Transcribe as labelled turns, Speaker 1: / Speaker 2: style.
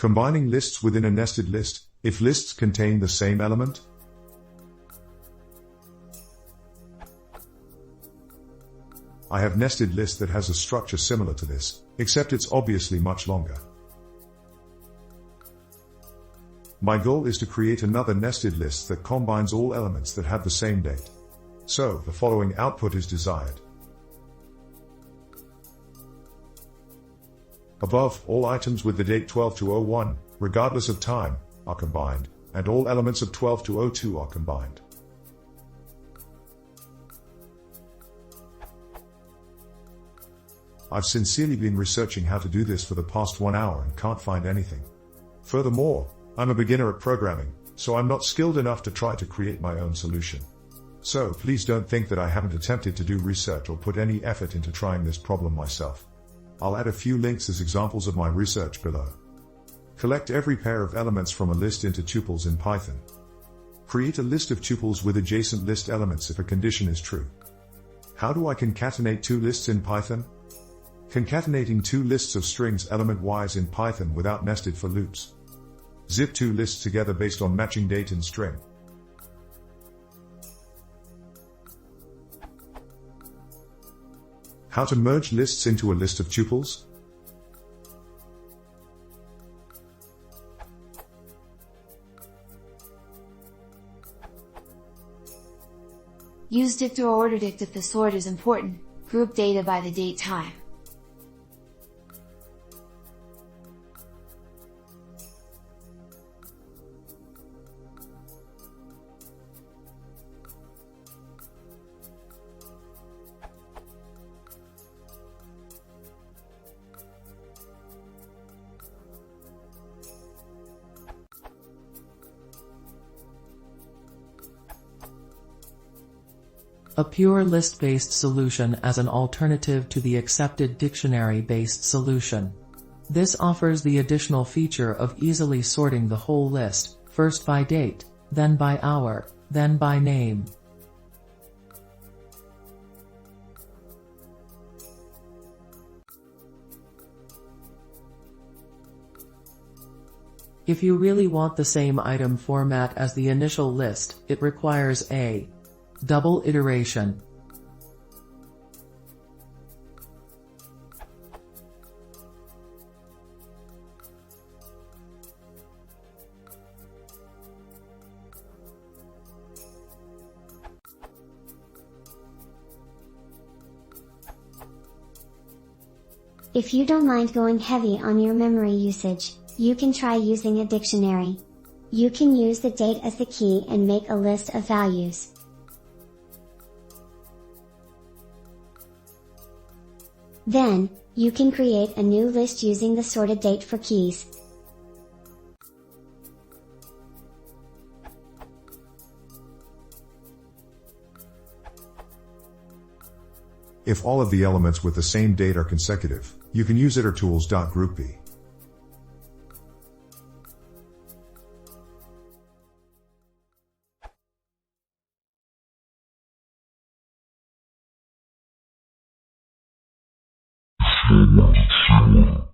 Speaker 1: Combining lists within a nested list, if lists contain the same element. I have nested list that has a structure similar to this, except it's obviously much longer. My goal is to create another nested list that combines all elements that have the same date. So, the following output is desired. Above, all items with the date 12/2/01, regardless of time, are combined, and all elements of 12/2/02 are combined. I've sincerely been researching how to do this for the past 1 hour and can't find anything. Furthermore, I'm a beginner at programming, so I'm not skilled enough to try to create my own solution. So please don't think that I haven't attempted to do research or put any effort into trying this problem myself. I'll add a few links as examples of my research below. Collect every pair of elements from a list into tuples in Python. Create a list of tuples with adjacent list elements if a condition is true. How do I concatenate two lists in Python? Concatenating two lists of strings element-wise in Python without nested for loops. Zip two lists together based on matching date and string. How to merge lists into a list of tuples?
Speaker 2: Use dict or order dict if the sort is important. Group data by the date time.
Speaker 3: A pure list-based solution as an alternative to the accepted dictionary-based solution. This offers the additional feature of easily sorting the whole list, first by date, then by hour, then by name. If you really want the same item format as the initial list, it requires a double iteration.
Speaker 4: If you don't mind going heavy on your memory usage, you can try using a dictionary. You can use the date as the key and make a list of values. Then, you can create a new list using the sorted date for keys.
Speaker 1: If all of the elements with the same date are consecutive, you can use itertools.groupb.
Speaker 5: Forward,